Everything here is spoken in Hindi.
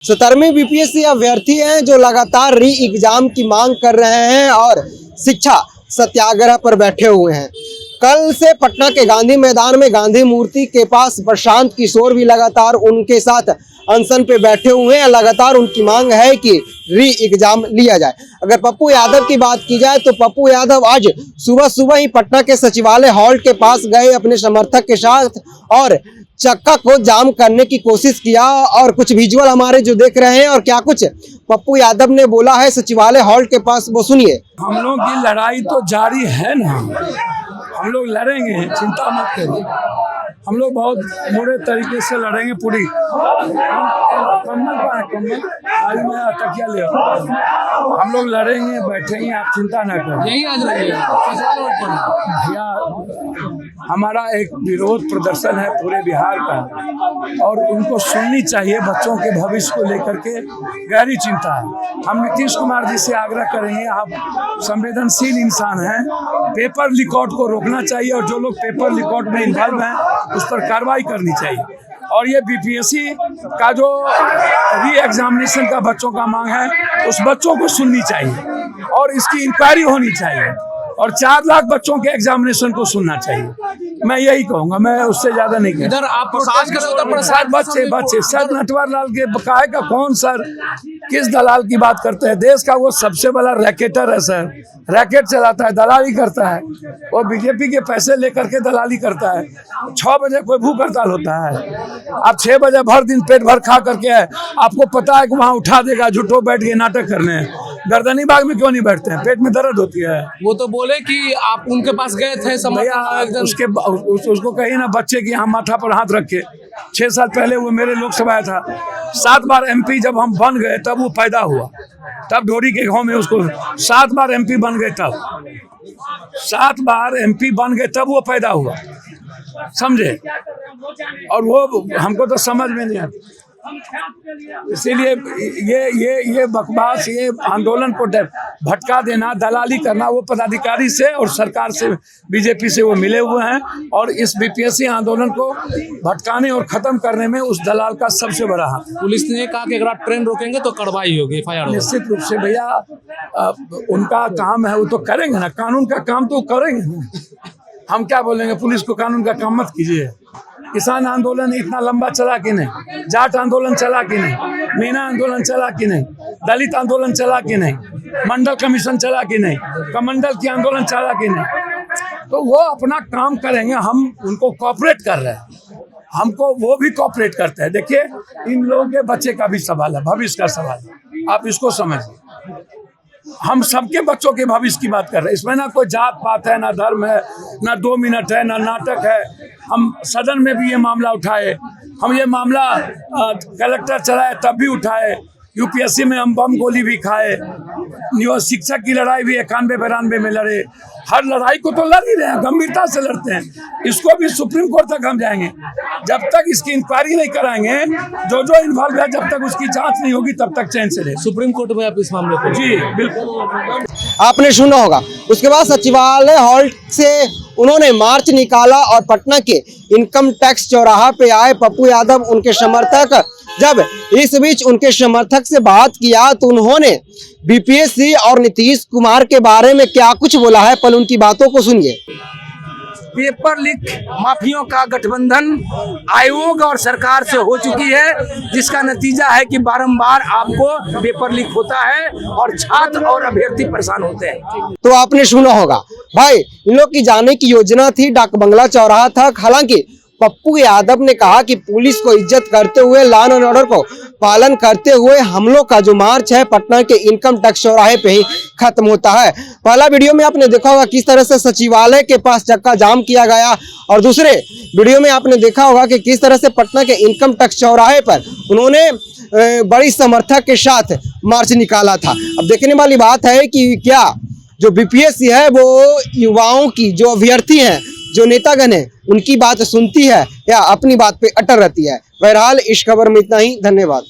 17वीं बीपीएससी अभ्यर्थी हैं जो लगातार री एग्जाम की मांग कर रहे हैं और शिक्षा सत्याग्रह पर बैठे हुए हैं। कल से पटना के गांधी मैदान में गांधी मूर्ति के पास प्रशांत किशोर भी लगातार उनके साथ अनशन पे बैठे हुए हैं। लगातार उनकी मांग है कि री एग्जाम लिया जाए। अगर पप्पू यादव की बात की जाए तो पप्पू यादव आज सुबह ही पटना के सचिवालय हॉल के पास गए अपने समर्थक के साथ और चक्का को जाम करने की कोशिश किया। और कुछ विजुअल हमारे जो देख रहे हैं और क्या कुछ पप्पू यादव ने बोला है सचिवालय हॉल के पास, वो सुनिए। हम लोग की लड़ाई तो जारी है ना, हम लोग लड़ेंगे, चिंता मत करिए। हम लोग बहुत बुरे तरीके से लड़ेंगे। पूरी तकिया ले हम लोग लड़ेंगे, बैठेंगे, आप चिंता ना करें। यही आज भैया हमारा एक विरोध प्रदर्शन है पूरे बिहार का और उनको सुननी चाहिए। बच्चों के भविष्य को लेकर के गहरी चिंता है। हम नीतीश कुमार जी से आग्रह करेंगे, आप संवेदनशील इंसान हैं, पेपर लीकआउट को रोकना चाहिए और जो लोग पेपर लीकआउट में इन्वॉल्व हैं उस पर कार्रवाई करनी चाहिए। और ये बीपीएससी का जो री एग्जामिनेशन का बच्चों का मांग है उस बच्चों को सुननी चाहिए और इसकी इंक्वायरी होनी चाहिए और 4 लाख बच्चों के एग्जामिनेशन को सुनना चाहिए। मैं यही कहूँगा, मैं उससे ज्यादा नहीं कहूँगा। इधर आप बच्चे सर नटवर लाल के बकाए का कौन सर किस दलाल की बात करते हैं? देश का वो सबसे बड़ा रैकेटर है सर, रैकेट चलाता है, दलाली करता है। वो बीजेपी के पैसे लेकर के दलाली करता है। 6 बजे कोई भूख हड़ताल होता है, आप 6 बजे भर दिन पेट भर खा करके है, आपको पता है कि वहाँ उठा देगा, झूठो बैठ के नाटक करने। गर्दनी बाग में क्यों नहीं बैठते हैं? पेट में दर्द होती है। वो तो बोले कि आप उनके पास गए थे उसको कहिए ना बच्चे की यहाँ माथा पर हाथ रखे। 6 साल पहले वो मेरे लोकसभा आया था, 7 बार एमपी जब हम बन गए तब वो पैदा हुआ, तब ढोरी के गांव में उसको 7 बार एमपी बन गए, तब 7 बार एमपी बन गए तब वो पैदा हुआ, समझे? और वो हमको तो समझ में नहीं आता। इसीलिए ये बकवास, ये आंदोलन को भटका देना, दलाली करना, वो पदाधिकारी से और सरकार से, बीजेपी से वो मिले हुए हैं और इस बीपीएससी आंदोलन को भटकाने और खत्म करने में उस दलाल का सबसे बड़ा हाथ। पुलिस ने कहा कि अगर आप ट्रेन रोकेंगे तो कार्रवाई होगी, एफआईआर। निश्चित रूप से भैया उनका काम है, वो तो करेंगे ना, कानून का काम तो करेंगे ना। हम क्या बोलेंगे पुलिस को कानून का काम मत कीजिए। किसान आंदोलन इतना लंबा चला कि नहीं, जाट आंदोलन चला कि नहीं, मीना आंदोलन चला कि नहीं, दलित आंदोलन चला कि नहीं, मंडल कमीशन चला कि नहीं, कमंडल की आंदोलन चला कि नहीं। तो वो अपना काम करेंगे, हम उनको कोऑपरेट कर रहे हैं, हमको वो भी कोऑपरेट करते हैं। देखिए इन लोगों के बच्चे का भी सवाल है, भविष्य का सवाल है, आप इसको समझिए। हम सबके बच्चों के भविष्य की बात कर रहे हैं। इसमें ना कोई जात पात है, ना धर्म है, ना 2 मिनट है, ना नाटक है। हम सदन में भी ये मामला उठाए, हम ये मामला कलेक्टर चलाए तब भी उठाए, यूपीएससी में हम बम गोली भी खाए, शिक्षक की लड़ाई भी 91-92 में लड़े। हर लड़ाई को तो लड़ ही रहे हैं, गंभीरता से लड़ते हैं। इसको भी सुप्रीम कोर्ट तक हम जाएंगे। जब तक इसकी इंक्वायरी नहीं कराएंगे, जो इन्वॉल्व है, जब तक उसकी जांच नहीं होगी तब तक चैन से रहे। सुप्रीम कोर्ट में आप इस मामले को? जी बिल्कुल। आपने सुना होगा। उसके बाद सचिवालय हॉल से उन्होंने मार्च निकाला और पटना के इनकम टैक्स चौराहा पे आए पप्पू यादव, उनके समर्थक। जब इस बीच उनके समर्थक से बात किया तो उन्होंने बीपीएससी और नीतीश कुमार के बारे में क्या कुछ बोला है, पल उनकी बातों को सुनिए। पेपर लीक माफियों का गठबंधन आयोग और सरकार से हो चुकी है, जिसका नतीजा है कि बारंबार आपको पेपर लीक होता है और छात्र और अभ्यर्थी परेशान होते हैं। तो आपने सुना होगा भाई, इन लोग की जाने की योजना थी, डाक बंगला चौराहा था। हालांकि पप्पू यादव ने कहा कि पुलिस को इज्जत करते हुए, लॉ एंड ऑर्डर को पालन करते हुए हम लोग का जो मार्च है पटना के इनकम टैक्स चौराहे पे ही खत्म होता है। पहला वीडियो में आपने देखा होगा किस तरह से सचिवालय के पास चक्का जाम किया गया और दूसरे वीडियो में आपने देखा होगा कि किस तरह से पटना के इनकम टैक्स चौराहे पर उन्होंने बड़ी समर्थक के साथ मार्च निकाला था। अब देखने वाली बात है कि क्या जो बीपीएससी है वो युवाओं की, जो अभ्यर्थी हैं, जो नेतागण है, उनकी बात सुनती है या अपनी बात पे अटल रहती है। बहरहाल इस खबर में इतना ही। धन्यवाद।